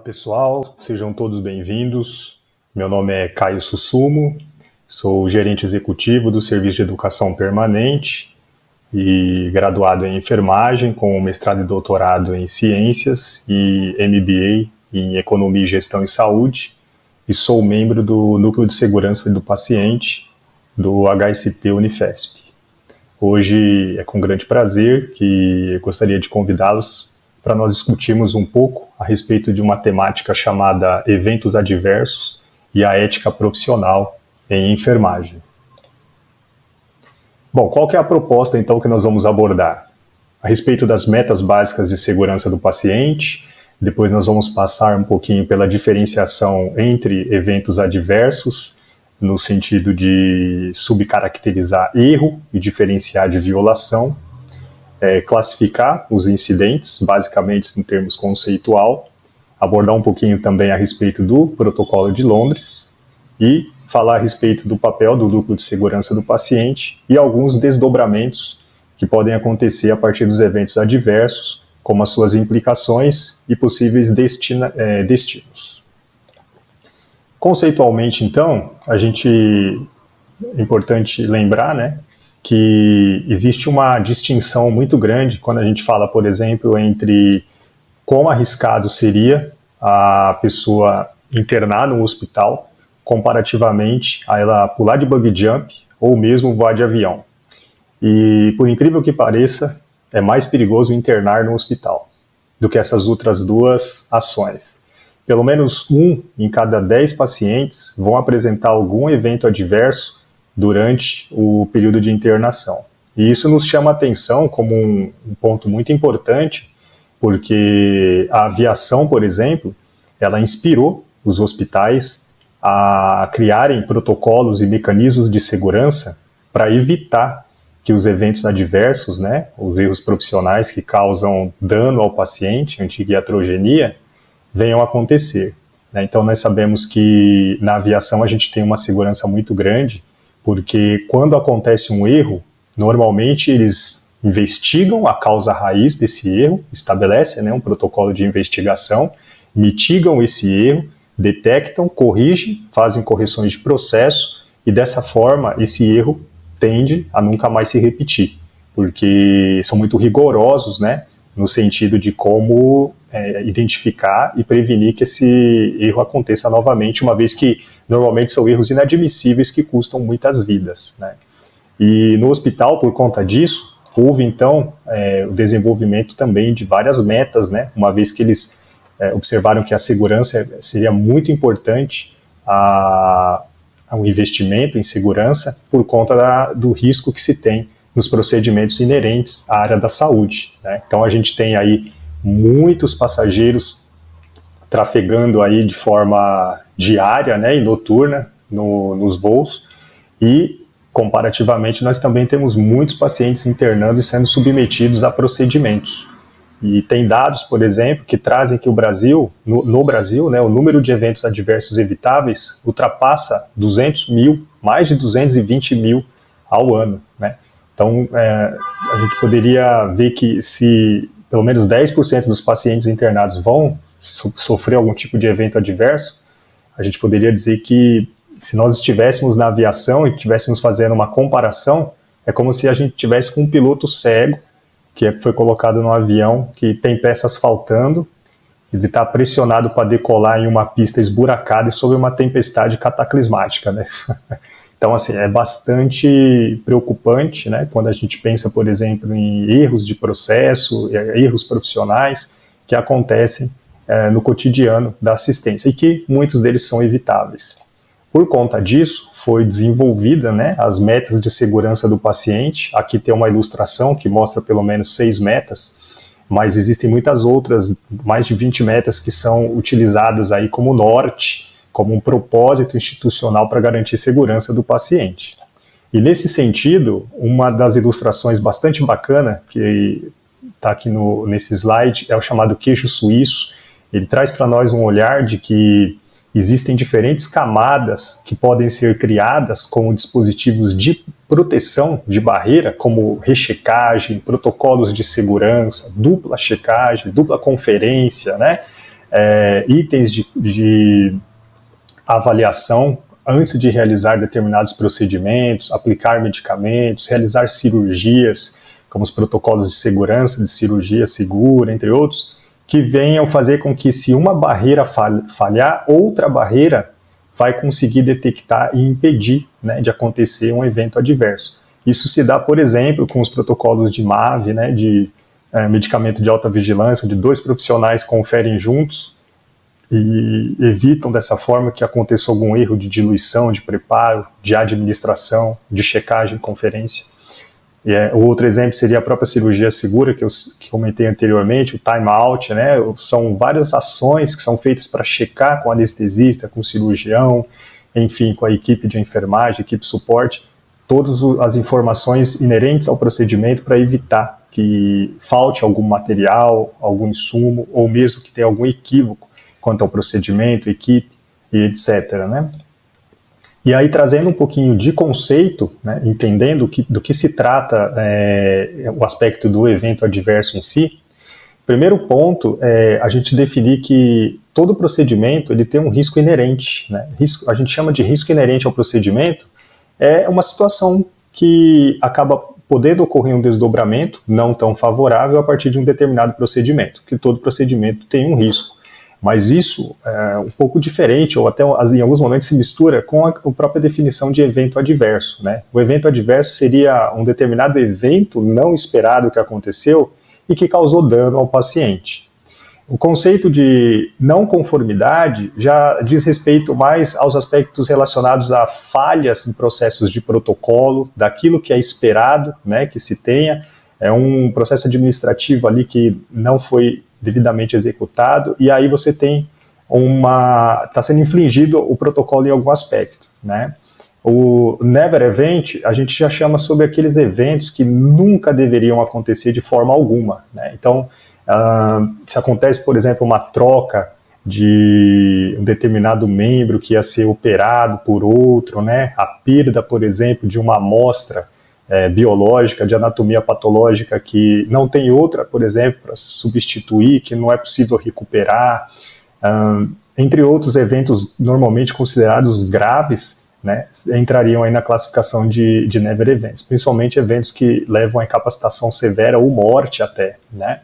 Olá pessoal, sejam todos bem-vindos. Meu nome é Caio Sussumo, sou gerente executivo do Serviço de Educação Permanente e graduado em enfermagem com mestrado e doutorado em ciências e MBA em economia, gestão e saúde, e sou membro do Núcleo de Segurança do Paciente do HSP Unifesp. Hoje é com grande prazer que eu gostaria de convidá-los para nós discutirmos um pouco a respeito de uma temática chamada eventos adversos e a ética profissional em enfermagem. Bom, qual que é a proposta então que nós vamos abordar? A respeito das metas básicas de segurança do paciente, depois nós vamos passar um pouquinho pela diferenciação entre eventos adversos, no sentido de subcaracterizar erro e diferenciar de violação, classificar os incidentes, basicamente em termos conceitual, abordar um pouquinho também a respeito do Protocolo de Londres e falar a respeito do papel do núcleo de segurança do paciente e alguns desdobramentos que podem acontecer a partir dos eventos adversos, como as suas implicações e possíveis destinos. Conceitualmente, então, é importante lembrar, que existe uma distinção muito grande quando a gente fala, por exemplo, entre quão arriscado seria a pessoa internar no hospital comparativamente a ela pular de bungee jump ou mesmo voar de avião. E, por incrível que pareça, é mais perigoso internar no hospital do que essas outras duas ações. Pelo menos 1 em cada 10 pacientes vão apresentar algum evento adverso durante o período de internação. E isso nos chama a atenção como um ponto muito importante, porque a aviação, por exemplo, ela inspirou os hospitais a criarem protocolos e mecanismos de segurança para evitar que os eventos adversos, os erros profissionais que causam dano ao paciente, antiiatrogenia, venham a acontecer. Então nós sabemos que na aviação a gente tem uma segurança muito grande, porque quando acontece um erro, normalmente eles investigam a causa raiz desse erro, estabelecem um protocolo de investigação, mitigam esse erro, detectam, corrigem, fazem correções de processo e dessa forma esse erro tende a nunca mais se repetir, porque são muito rigorosos, no sentido de como identificar e prevenir que esse erro aconteça novamente, uma vez que normalmente são erros inadmissíveis que custam muitas vidas. E no hospital, por conta disso, houve então o desenvolvimento também de várias metas, uma vez que eles observaram que a segurança seria muito importante ao investimento em segurança por conta do risco que se tem nos procedimentos inerentes à área da saúde. Então a gente tem aí muitos passageiros trafegando aí de forma diária e noturna nos voos e, comparativamente, nós também temos muitos pacientes internando e sendo submetidos a procedimentos. E tem dados, por exemplo, que trazem que o Brasil, no Brasil, o número de eventos adversos evitáveis ultrapassa 200 mil, mais de 220 mil ao ano. Então, a gente poderia ver que se pelo menos 10% dos pacientes internados vão sofrer algum tipo de evento adverso, a gente poderia dizer que se nós estivéssemos na aviação e estivéssemos fazendo uma comparação, é como se a gente tivesse com um piloto cego, que foi colocado no avião, que tem peças faltando, ele está pressionado para decolar em uma pista esburacada e sob uma tempestade cataclismática. Então, assim, é bastante preocupante, quando a gente pensa, por exemplo, em erros de processo, erros profissionais que acontecem no cotidiano da assistência e que muitos deles são evitáveis. Por conta disso, foi desenvolvida as metas de segurança do paciente. Aqui tem uma ilustração que mostra pelo menos 6 metas, mas existem muitas outras, mais de 20 metas que são utilizadas aí como norte, como um propósito institucional para garantir segurança do paciente. E nesse sentido, uma das ilustrações bastante bacana, que está aqui nesse slide, é o chamado queixo suíço. Ele traz para nós um olhar de que existem diferentes camadas que podem ser criadas como dispositivos de proteção de barreira, como rechecagem, protocolos de segurança, dupla checagem, dupla conferência, itens de avaliação antes de realizar determinados procedimentos, aplicar medicamentos, realizar cirurgias, como os protocolos de segurança de cirurgia segura, entre outros, que venham fazer com que, se uma barreira falhar, outra barreira vai conseguir detectar e impedir, né, de acontecer um evento adverso. Isso se dá, por exemplo, com os protocolos de MAVE, né, de medicamento de alta vigilância, onde 2 profissionais conferem juntos e evitam dessa forma que aconteça algum erro de diluição, de preparo, de administração, de checagem, conferência. O outro exemplo seria a própria cirurgia segura, que comentei anteriormente, o time-out, né? São várias ações que são feitas para checar com o anestesista, com o cirurgião, enfim, com a equipe de enfermagem, equipe de suporte, todas as informações inerentes ao procedimento para evitar que falte algum material, algum insumo, ou mesmo que tenha algum equívoco quanto ao procedimento, equipe e etc., né? E aí, trazendo um pouquinho de conceito, né, entendendo do que se trata o aspecto do evento adverso em si, primeiro ponto é a gente definir que todo procedimento ele tem um risco inerente, né? A gente chama de risco inerente ao procedimento, é uma situação que acaba podendo ocorrer um desdobramento não tão favorável a partir de um determinado procedimento, que todo procedimento tem um risco. Mas isso é um pouco diferente, ou até em alguns momentos se mistura com a própria definição de evento adverso, né? O evento adverso seria um determinado evento não esperado que aconteceu e que causou dano ao paciente. O conceito de não conformidade já diz respeito mais aos aspectos relacionados a falhas em processos de protocolo, daquilo que é esperado, né, que se tenha, é um processo administrativo ali que não foi devidamente executado, e aí você tem está sendo infringido o protocolo em algum aspecto, né? O never event, a gente já chama sobre aqueles eventos que nunca deveriam acontecer de forma alguma, né? Então, se acontece, por exemplo, uma troca de um determinado membro que ia ser operado por outro, né? A perda, por exemplo, de uma amostra biológica, de anatomia patológica que não tem outra, por exemplo, para substituir, que não é possível recuperar, entre outros eventos normalmente considerados graves, né, entrariam aí na classificação de never events, principalmente eventos que levam a incapacitação severa ou morte até, né.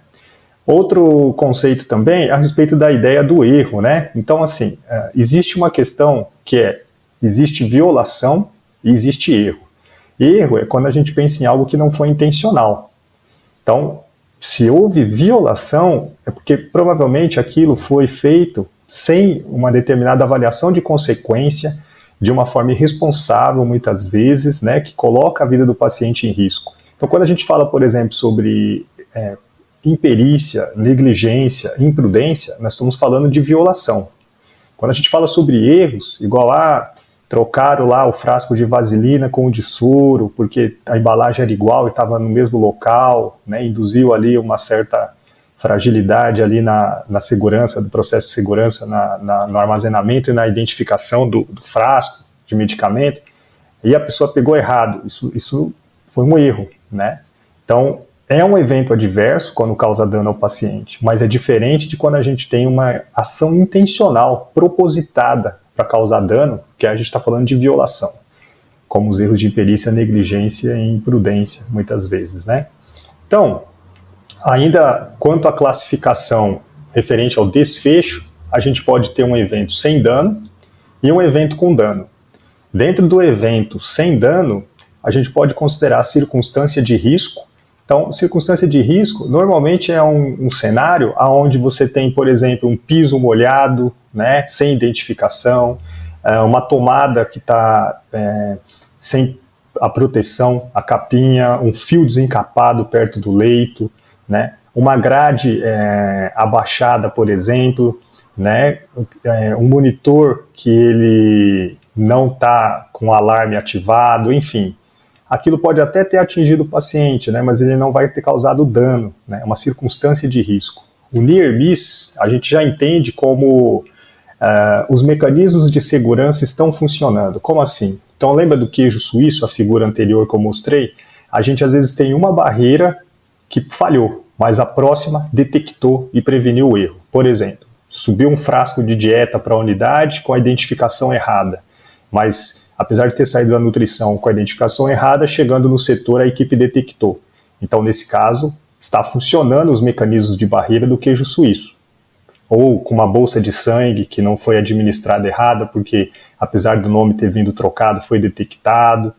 Outro conceito também é a respeito da ideia do erro, né. Então, assim, existe uma questão que existe violação e existe erro. Erro é quando a gente pensa em algo que não foi intencional. Então, se houve violação, é porque provavelmente aquilo foi feito sem uma determinada avaliação de consequência, de uma forma irresponsável, muitas vezes, né, que coloca a vida do paciente em risco. Então, quando a gente fala, por exemplo, sobre imperícia, negligência, imprudência, nós estamos falando de violação. Quando a gente fala sobre erros, igual trocaram lá o frasco de vaselina com o de soro, porque a embalagem era igual e estava no mesmo local, né, induziu ali uma certa fragilidade ali na segurança, do processo de segurança, no armazenamento e na identificação do frasco de medicamento, e a pessoa pegou errado. Isso foi um erro, né? Então, é um evento adverso quando causa dano ao paciente, mas é diferente de quando a gente tem uma ação intencional, propositada, para causar dano, que a gente está falando de violação, como os erros de imperícia, negligência e imprudência, muitas vezes, né? Então, ainda quanto à classificação referente ao desfecho, a gente pode ter um evento sem dano e um evento com dano. Dentro do evento sem dano, a gente pode considerar a circunstância de risco. Então, circunstância de risco normalmente é um cenário onde você tem, por exemplo, um piso molhado, né, sem identificação, uma tomada que está sem a proteção, a capinha, um fio desencapado perto do leito, né, uma grade abaixada, por exemplo, né, um monitor que ele não está com o alarme ativado, enfim. Aquilo pode até ter atingido o paciente, né, mas ele não vai ter causado dano, né, uma circunstância de risco. O near miss, a gente já entende como os mecanismos de segurança estão funcionando. Como assim? Então, lembra do queijo suíço, a figura anterior que eu mostrei? A gente às vezes tem uma barreira que falhou, mas a próxima detectou e preveniu o erro. Por exemplo, subiu um frasco de dieta para a unidade com a identificação errada, mas apesar de ter saído da nutrição com a identificação errada, chegando no setor a equipe detectou. Então, nesse caso, está funcionando os mecanismos de barreira do queijo suíço. Ou com uma bolsa de sangue que não foi administrada errada, porque apesar do nome ter vindo trocado, foi detectado.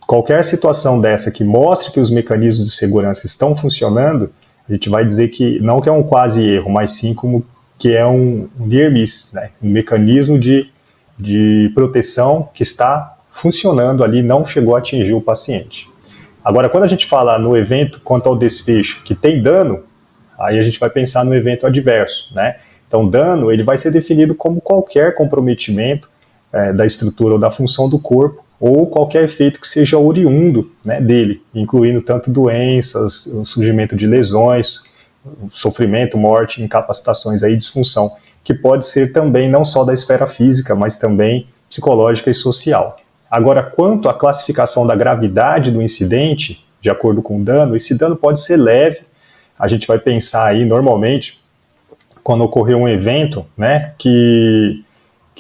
Qualquer situação dessa que mostre que os mecanismos de segurança estão funcionando, a gente vai dizer que não que é um quase erro, mas sim como que é um near miss, né? Um mecanismo de proteção que está funcionando ali, não chegou a atingir o paciente. Agora, quando a gente fala no evento quanto ao desfecho que tem dano, aí a gente vai pensar no evento adverso, né? Então, dano, ele vai ser definido como qualquer comprometimento da estrutura ou da função do corpo, ou qualquer efeito que seja oriundo, né, dele, incluindo tanto doenças, o surgimento de lesões, sofrimento, morte, incapacitações, aí, disfunção, que pode ser também não só da esfera física, mas também psicológica e social. Agora, quanto à classificação da gravidade do incidente, de acordo com o dano, esse dano pode ser leve. A gente vai pensar aí, normalmente, quando ocorreu um evento, né, que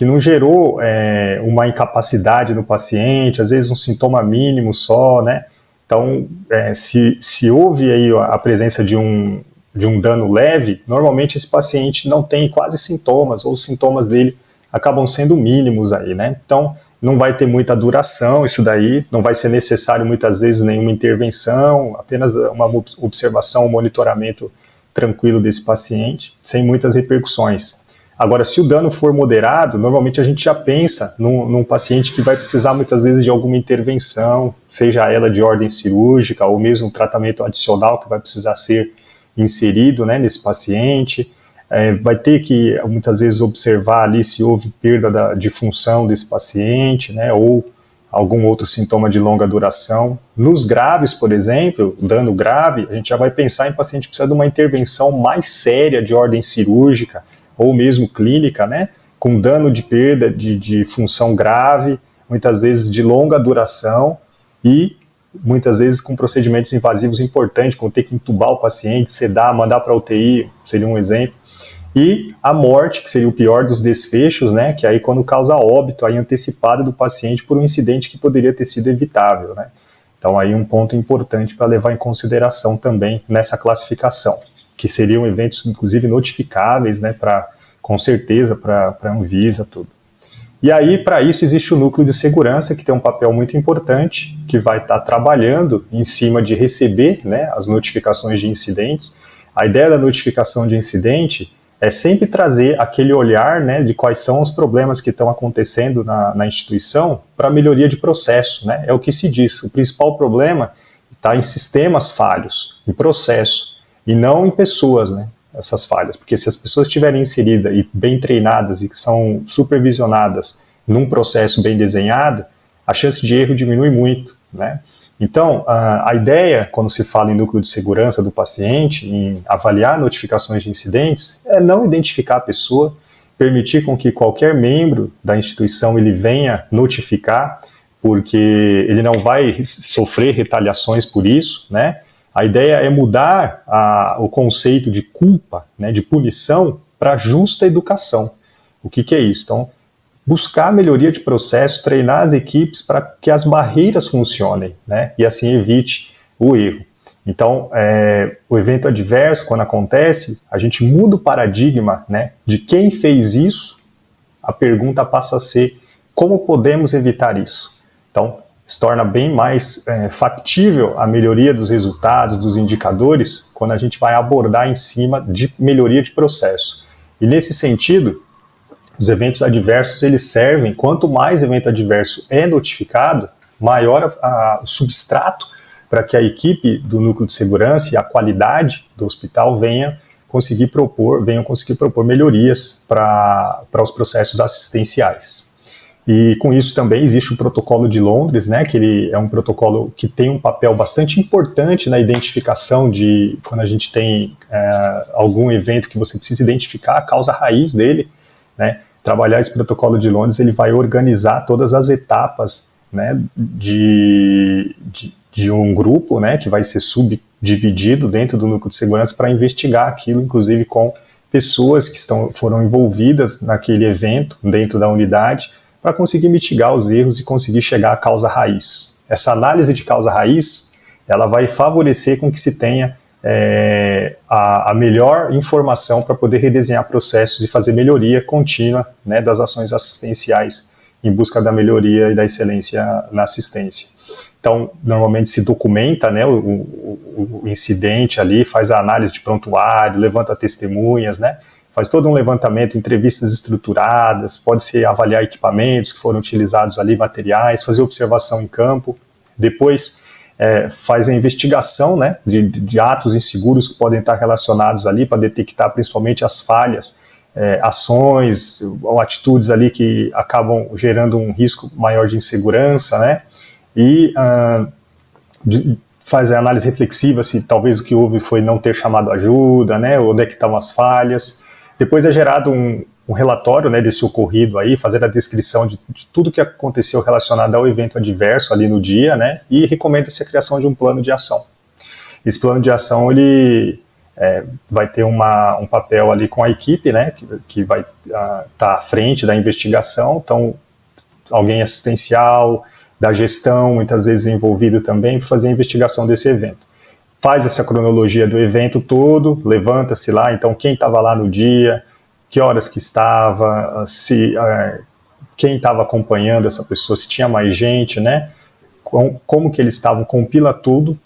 não gerou uma incapacidade no paciente, às vezes um sintoma mínimo só, né? Então, se houve aí a presença de um dano leve, normalmente esse paciente não tem quase sintomas, ou os sintomas dele acabam sendo mínimos aí, né? Então, não vai ter muita duração isso daí, não vai ser necessário muitas vezes nenhuma intervenção, apenas uma observação, um monitoramento tranquilo desse paciente, sem muitas repercussões. Agora, se o dano for moderado, normalmente a gente já pensa num paciente que vai precisar muitas vezes de alguma intervenção, seja ela de ordem cirúrgica ou mesmo um tratamento adicional que vai precisar ser inserido, né, nesse paciente. Vai ter que muitas vezes observar ali se houve perda de função desse paciente, né, ou algum outro sintoma de longa duração. Nos graves, por exemplo, dano grave, a gente já vai pensar em paciente que precisa de uma intervenção mais séria de ordem cirúrgica, ou mesmo clínica, né, com dano de perda de função grave, muitas vezes de longa duração e muitas vezes com procedimentos invasivos importantes, como ter que entubar o paciente, sedar, mandar para a UTI, seria um exemplo. E a morte, que seria o pior dos desfechos, né, que aí quando causa óbito aí antecipado do paciente por um incidente que poderia ter sido evitável, né. Então aí um ponto importante para levar em consideração também nessa classificação, que seriam eventos, inclusive, notificáveis, né, com certeza, para a Anvisa, tudo. E aí, para isso, existe o núcleo de segurança, que tem um papel muito importante, que vai estar trabalhando em cima de receber, né, as notificações de incidentes. A ideia da notificação de incidente é sempre trazer aquele olhar, né, de quais são os problemas que estão acontecendo na instituição para a melhoria de processo, né? É o que se diz. O principal problema está em sistemas falhos, em processo, e não em pessoas, né, essas falhas, porque se as pessoas estiverem inseridas e bem treinadas e que são supervisionadas num processo bem desenhado, a chance de erro diminui muito, né? Então, a ideia, quando se fala em núcleo de segurança do paciente, em avaliar notificações de incidentes, é não identificar a pessoa, permitir com que qualquer membro da instituição ele venha notificar, porque ele não vai sofrer retaliações por isso, né? A ideia é mudar o conceito de culpa, né, de punição, para justa educação. O que é isso? Então, buscar a melhoria de processo, treinar as equipes para que as barreiras funcionem, né, e assim evite o erro. Então, o evento adverso, quando acontece, a gente muda o paradigma, né, de quem fez isso, a pergunta passa a ser como podemos evitar isso. Então, se torna bem mais factível a melhoria dos resultados, dos indicadores, quando a gente vai abordar em cima de melhoria de processo. E nesse sentido, os eventos adversos, eles servem, quanto mais evento adverso é notificado, maior o substrato para que a equipe do núcleo de segurança e a qualidade do hospital venham conseguir propor melhorias para os processos assistenciais. E com isso também existe o protocolo de Londres, né, que ele é um protocolo que tem um papel bastante importante na identificação de quando a gente tem algum evento que você precisa identificar a causa raiz dele, né. Trabalhar esse protocolo de Londres, ele vai organizar todas as etapas, né, de um grupo, né, que vai ser subdividido dentro do núcleo de segurança para investigar aquilo, inclusive com pessoas que foram envolvidas naquele evento, dentro da unidade, para conseguir mitigar os erros e conseguir chegar à causa raiz. Essa análise de causa raiz, ela vai favorecer com que se tenha a melhor informação para poder redesenhar processos e fazer melhoria contínua, né, das ações assistenciais em busca da melhoria e da excelência na assistência. Então, normalmente se documenta, né, o incidente ali, faz a análise de prontuário, levanta testemunhas, né, faz todo um levantamento, entrevistas estruturadas, pode-se avaliar equipamentos que foram utilizados ali, materiais, fazer observação em campo, depois faz a investigação, né, de atos inseguros que podem estar relacionados ali para detectar principalmente as falhas, ações ou atitudes ali que acabam gerando um risco maior de insegurança, né, e faz a análise reflexiva se talvez o que houve foi não ter chamado ajuda, né, onde é que estão as falhas. Depois é gerado um relatório, né, desse ocorrido aí, fazer a descrição de tudo que aconteceu relacionado ao evento adverso ali no dia, né, e recomenda-se a criação de um plano de ação. Esse plano de ação, ele vai ter um papel ali com a equipe, né, que vai estar à frente da investigação, então alguém assistencial, da gestão, muitas vezes envolvido também, para fazer a investigação desse evento. Faz essa cronologia do evento todo, levanta-se lá, então quem estava lá no dia, que horas que estava, quem estava acompanhando essa pessoa, se tinha mais gente, né? Como que eles estavam, compila tudo,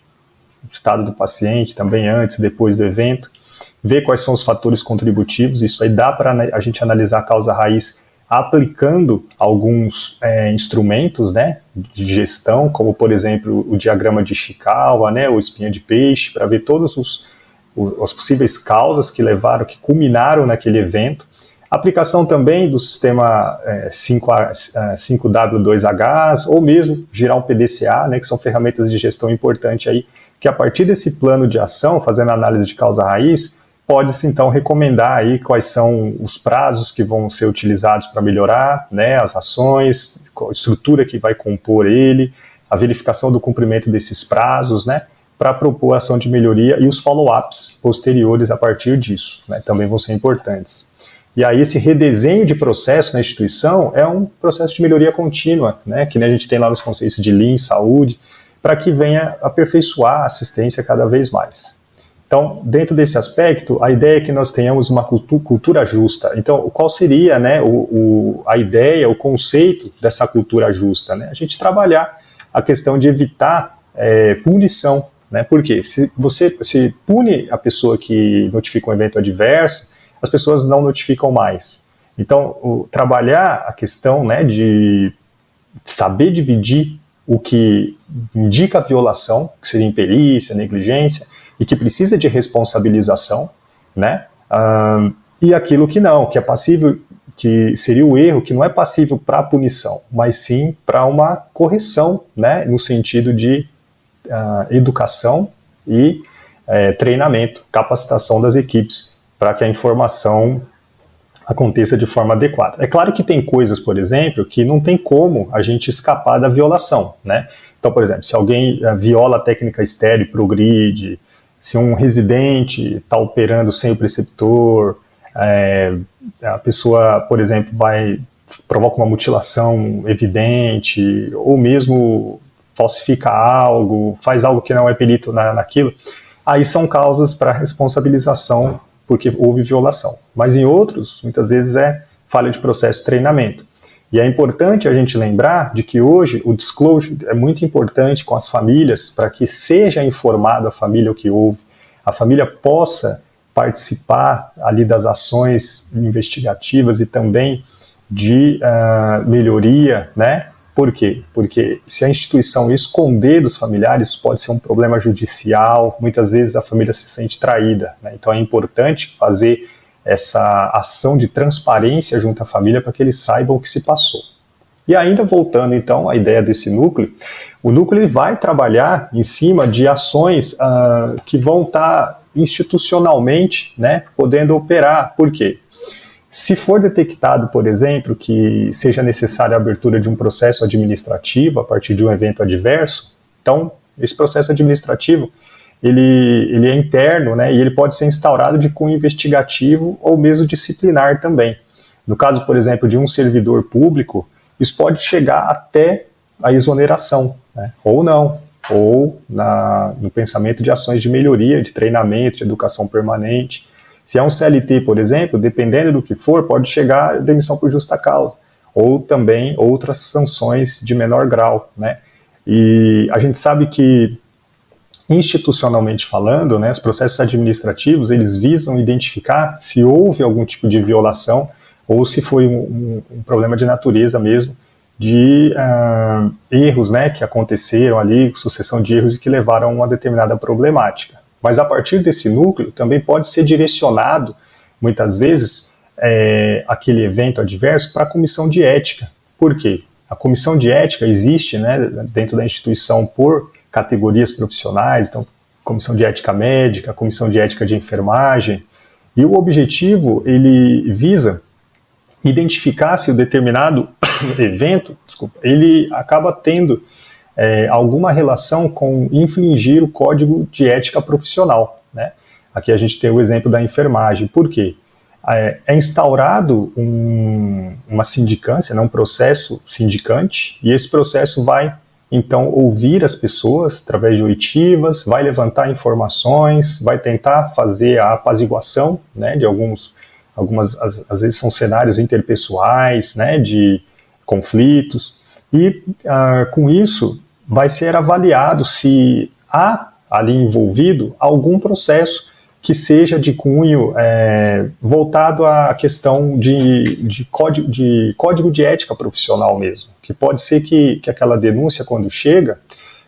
o estado do paciente também antes, depois do evento, vê quais são os fatores contributivos, isso aí dá para a gente analisar a causa raiz aplicando alguns instrumentos, né, de gestão, como por exemplo o diagrama de Ishikawa, né, ou espinha de peixe, para ver todas as possíveis causas que levaram, que culminaram naquele evento. Aplicação também do sistema 5W2H, ou mesmo gerar um PDCA, né, que são ferramentas de gestão importantes aí, que a partir desse plano de ação, fazendo análise de causa raiz, pode-se então recomendar aí quais são os prazos que vão ser utilizados para melhorar, né, as ações, a estrutura que vai compor ele, a verificação do cumprimento desses prazos, né, para propor a ação de melhoria e os follow-ups posteriores a partir disso, né, também vão ser importantes. E aí esse redesenho de processo na instituição é um processo de melhoria contínua, né, que a gente tem lá nos conceitos de Lean, saúde, para que venha aperfeiçoar a assistência cada vez mais. Então, dentro desse aspecto, a ideia é que nós tenhamos uma cultura justa. Então, qual seria, né, a ideia, o conceito dessa cultura justa? Né? A gente trabalhar a questão de evitar punição. Né? Porque se você pune a pessoa que notifica um evento adverso, as pessoas não notificam mais. Então, trabalhar a questão, né, de saber dividir o que indica a violação, que seria imperícia, negligência, e que precisa de responsabilização, né? E aquilo que não, que é passível, que seria o erro, que não é passível para punição, mas sim para uma correção, né? No sentido de educação e treinamento, capacitação das equipes, para que a informação aconteça de forma adequada. É claro que tem coisas, por exemplo, que não tem como a gente escapar da violação, né? Então, por exemplo, se alguém viola a técnica estéreo, progride, se um residente está operando sem o preceptor, a pessoa, por exemplo, provoca uma mutilação evidente, ou mesmo falsifica algo, faz algo que não é perito naquilo, aí são causas para responsabilização porque houve violação. Mas em outros, muitas vezes é falha de processo de treinamento. E é importante a gente lembrar de que hoje o disclosure é muito importante com as famílias para que seja informado a família o que houve, a família possa participar ali das ações investigativas e também de melhoria, né? Por quê? Porque se a instituição esconder dos familiares, pode ser um problema judicial, muitas vezes a família se sente traída, né? Então é importante fazer essa ação de transparência junto à família para que eles saibam o que se passou. E ainda voltando então à ideia desse núcleo, o núcleo ele vai trabalhar em cima de ações que vão estar institucionalmente, né, podendo operar. Por quê? Se for detectado, por exemplo, que seja necessária a abertura de um processo administrativo a partir de um evento adverso, então esse processo administrativo ele é interno, né, e ele pode ser instaurado de cunho investigativo ou mesmo disciplinar também. No caso, por exemplo, de um servidor público, isso pode chegar até a exoneração, né, ou não, ou no pensamento de ações de melhoria, de treinamento, de educação permanente. Se é um CLT, por exemplo, dependendo do que for, pode chegar a demissão por justa causa, ou também outras sanções de menor grau, né? E a gente sabe que, institucionalmente falando, né, os processos administrativos, eles visam identificar se houve algum tipo de violação ou se foi um problema de natureza mesmo, de erros, né, que aconteceram ali, sucessão de erros e que levaram a uma determinada problemática. Mas a partir desse núcleo também pode ser direcionado, muitas vezes, aquele evento adverso para a comissão de ética. Por quê? A comissão de ética existe, né, dentro da instituição por categorias profissionais, então comissão de ética médica, comissão de ética de enfermagem, e o objetivo, ele visa identificar se o determinado evento, ele acaba tendo alguma relação com infringir o código de ética profissional, né? Aqui a gente tem o exemplo da enfermagem. Por quê? É instaurado uma sindicância, né, um processo sindicante, e esse processo vai, então, ouvir as pessoas através de oitivas, vai levantar informações, vai tentar fazer a apaziguação, né, de algumas, às vezes são cenários interpessoais, né, de conflitos, e com isso vai ser avaliado se há ali envolvido algum processo que seja de cunho voltado à questão de código de ética profissional mesmo, que pode ser que aquela denúncia, quando chega,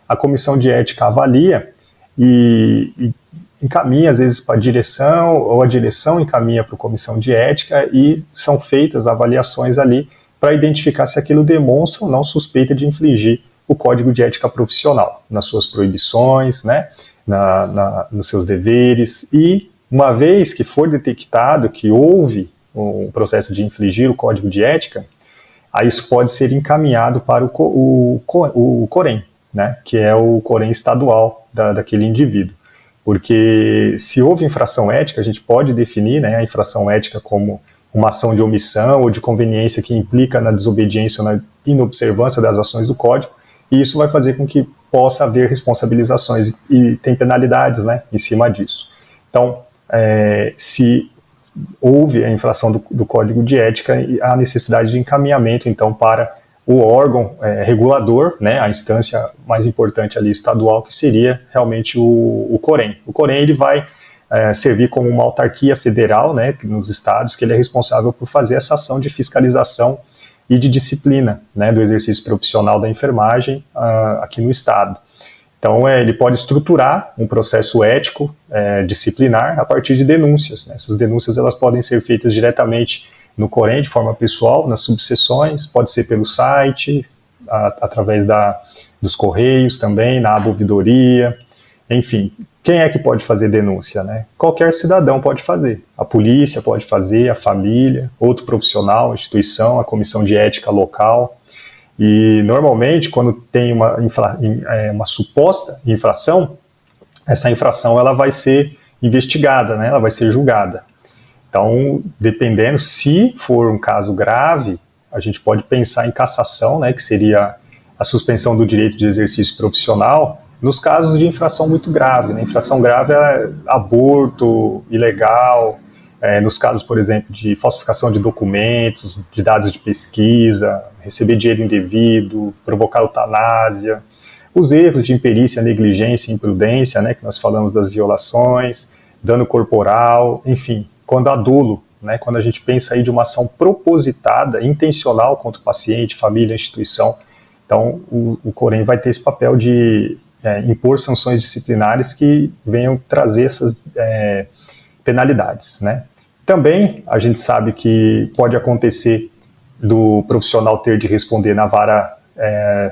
a comissão de ética avalia e encaminha, às vezes, para a direção, ou a direção encaminha para a comissão de ética, e são feitas avaliações ali para identificar se aquilo demonstra ou não suspeita de infringir o código de ética profissional, nas suas proibições, né, nos seus deveres, e uma vez que for detectado que houve um processo de infringir o código de ética, aí isso pode ser encaminhado para o COREM, né, que é o COREM estadual daquele indivíduo. Porque se houve infração ética, a gente pode definir, né, a infração ética como uma ação de omissão ou de conveniência que implica na desobediência ou na inobservância das ações do código, e isso vai fazer com que possa haver responsabilizações e tem penalidades, né, em cima disso. Então, se houve a infração do código de ética, há necessidade de encaminhamento, então, para o órgão regulador, né, a instância mais importante ali estadual, que seria realmente o COREM. O COREM, ele vai servir como uma autarquia federal, né, nos estados, que ele é responsável por fazer essa ação de fiscalização e de disciplina, né, do exercício profissional da enfermagem aqui no estado. Então, ele pode estruturar um processo ético disciplinar a partir de denúncias, né? Essas denúncias, elas podem ser feitas diretamente no COREM, de forma pessoal, nas subseções, pode ser pelo site, através dos correios também, na aba ouvidoria, enfim. Quem é que pode fazer denúncia, né? Qualquer cidadão pode fazer. A polícia pode fazer, a família, outro profissional, a instituição, a comissão de ética local. E, normalmente, quando tem uma suposta infração, essa infração ela vai ser investigada, né? Ela vai ser julgada. Então, dependendo, se for um caso grave, a gente pode pensar em cassação, né? Que seria a suspensão do direito de exercício profissional, nos casos de infração muito grave, né? Infração grave é aborto ilegal, nos casos, por exemplo, de falsificação de documentos, de dados de pesquisa, receber dinheiro indevido, provocar eutanásia, os erros de imperícia, negligência e imprudência, né, que nós falamos das violações, dano corporal, enfim, quando há dolo, né, quando a gente pensa aí de uma ação propositada, intencional contra o paciente, família, instituição, então o COREM vai ter esse papel de impor sanções disciplinares que venham trazer essas penalidades, né. Também a gente sabe que pode acontecer do profissional ter de responder na vara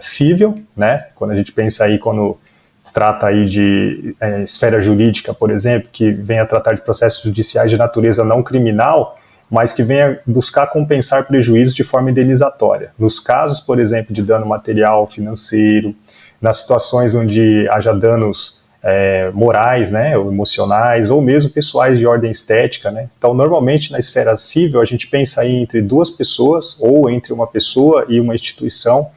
civil, né, quando a gente pensa aí, quando se trata aí de esfera jurídica, por exemplo, que venha tratar de processos judiciais de natureza não criminal, mas que venha buscar compensar prejuízos de forma indenizatória. Nos casos, por exemplo, de dano material, financeiro, nas situações onde haja danos morais, né, ou emocionais, ou mesmo pessoais de ordem estética, né. Então, normalmente, na esfera civil, a gente pensa aí entre duas pessoas, ou entre uma pessoa e uma instituição,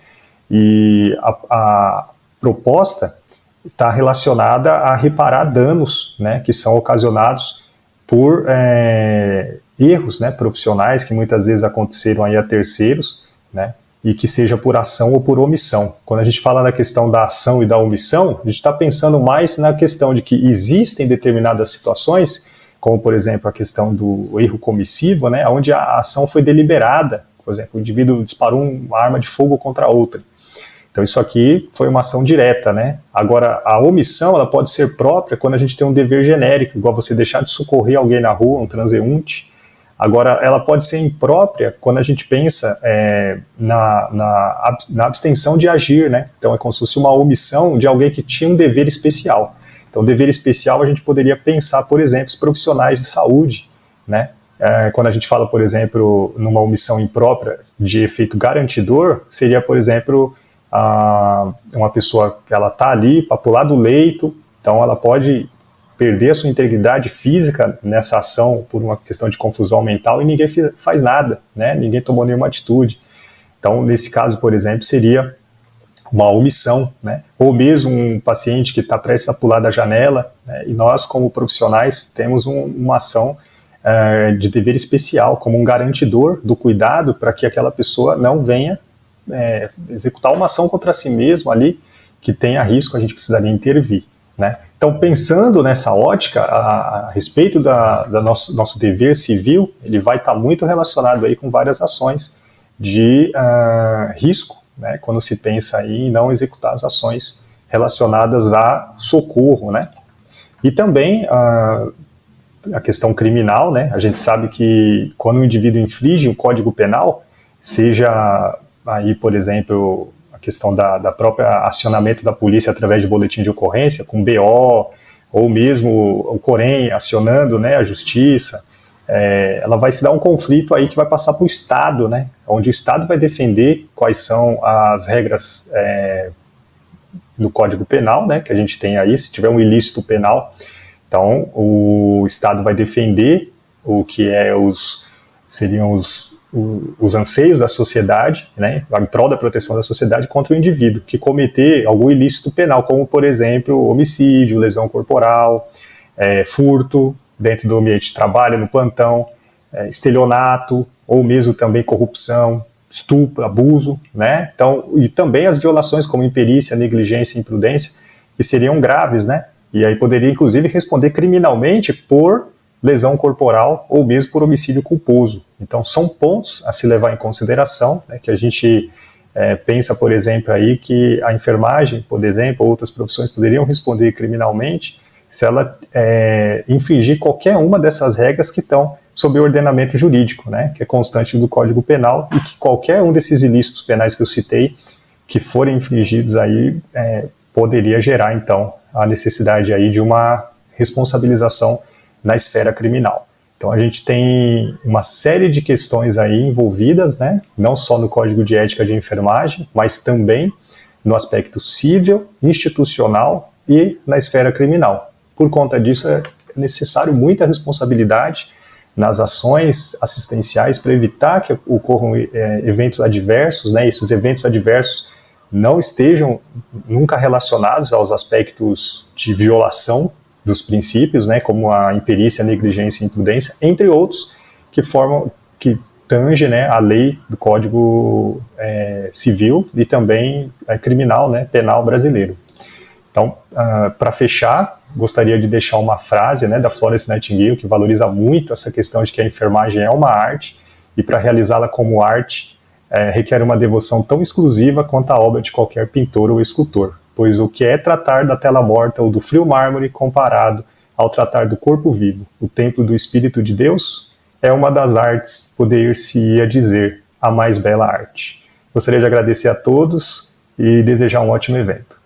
e a proposta está relacionada a reparar danos, né, que são ocasionados por erros, né, profissionais que muitas vezes aconteceram aí a terceiros, né, e que seja por ação ou por omissão. Quando a gente fala na questão da ação e da omissão, a gente está pensando mais na questão de que existem determinadas situações, como por exemplo a questão do erro comissivo, né, onde a ação foi deliberada. Por exemplo, o indivíduo disparou uma arma de fogo contra a outra. Então isso aqui foi uma ação direta, né? Agora, a omissão, ela pode ser própria quando a gente tem um dever genérico, igual você deixar de socorrer alguém na rua, um transeunte. Agora, ela pode ser imprópria quando a gente pensa na abstenção de agir, né? Então é como se fosse uma omissão de alguém que tinha um dever especial. Então, dever especial a gente poderia pensar, por exemplo, os profissionais de saúde, né? Quando a gente fala, por exemplo, numa omissão imprópria de efeito garantidor, seria, por exemplo, uma pessoa que ela está ali para pular do leito, então ela pode perder a sua integridade física nessa ação por uma questão de confusão mental e ninguém faz nada, né? Ninguém tomou nenhuma atitude. Então, nesse caso, por exemplo, seria uma omissão, né? Ou mesmo um paciente que está prestes a pular da janela, né? E nós, como profissionais, temos uma ação de dever especial, como um garantidor do cuidado para que aquela pessoa não venha executar uma ação contra si mesmo ali, que tenha risco, a gente precisaria intervir, né? Então, pensando nessa ótica, a respeito do nosso dever civil, ele vai estar muito relacionado aí com várias ações de risco, né, quando se pensa aí em não executar as ações relacionadas a socorro, né? E também a questão criminal, né? A gente sabe que quando o indivíduo infringe o Código Penal, seja aí, por exemplo, a questão da própria acionamento da polícia através de boletim de ocorrência, com BO, ou mesmo o COREM acionando, né, a justiça, ela vai se dar um conflito aí que vai passar para o Estado, né, onde o Estado vai defender quais são as regras do Código Penal, né, que a gente tem aí, se tiver um ilícito penal, então o Estado vai defender o que seriam os anseios da sociedade, né, em prol da proteção da sociedade contra o indivíduo que cometer algum ilícito penal, como, por exemplo, homicídio, lesão corporal, furto dentro do ambiente de trabalho, no plantão, estelionato, ou mesmo também corrupção, estupro, abuso, né, então, e também as violações como imperícia, negligência e imprudência, que seriam graves, né, e aí poderia, inclusive, responder criminalmente por lesão corporal ou mesmo por homicídio culposo. Então, são pontos a se levar em consideração, né, que a gente pensa, por exemplo, aí que a enfermagem, por exemplo, ou outras profissões poderiam responder criminalmente se ela infringir qualquer uma dessas regras que estão sob o ordenamento jurídico, né, que é constante do Código Penal, e que qualquer um desses ilícitos penais que eu citei, que forem infringidos aí, poderia gerar, então, a necessidade aí de uma responsabilização na esfera criminal. Então a gente tem uma série de questões aí envolvidas, né, não só no Código de Ética de Enfermagem, mas também no aspecto civil, institucional e na esfera criminal. Por conta disso é necessário muita responsabilidade nas ações assistenciais para evitar que ocorram eventos adversos, né, esses eventos adversos não estejam nunca relacionados aos aspectos de violação dos princípios, né, como a imperícia, a negligência e a imprudência, entre outros, que tange, né, a lei do Código Civil e também criminal, né, penal brasileiro. Então, para fechar, gostaria de deixar uma frase, né, da Florence Nightingale, que valoriza muito essa questão de que a enfermagem é uma arte, e para realizá-la como arte, requer uma devoção tão exclusiva quanto a obra de qualquer pintor ou escultor, pois o que é tratar da tela morta ou do frio mármore comparado ao tratar do corpo vivo, o templo do Espírito de Deus, é uma das artes, poder-se-ia dizer, a mais bela arte. Gostaria de agradecer a todos e desejar um ótimo evento.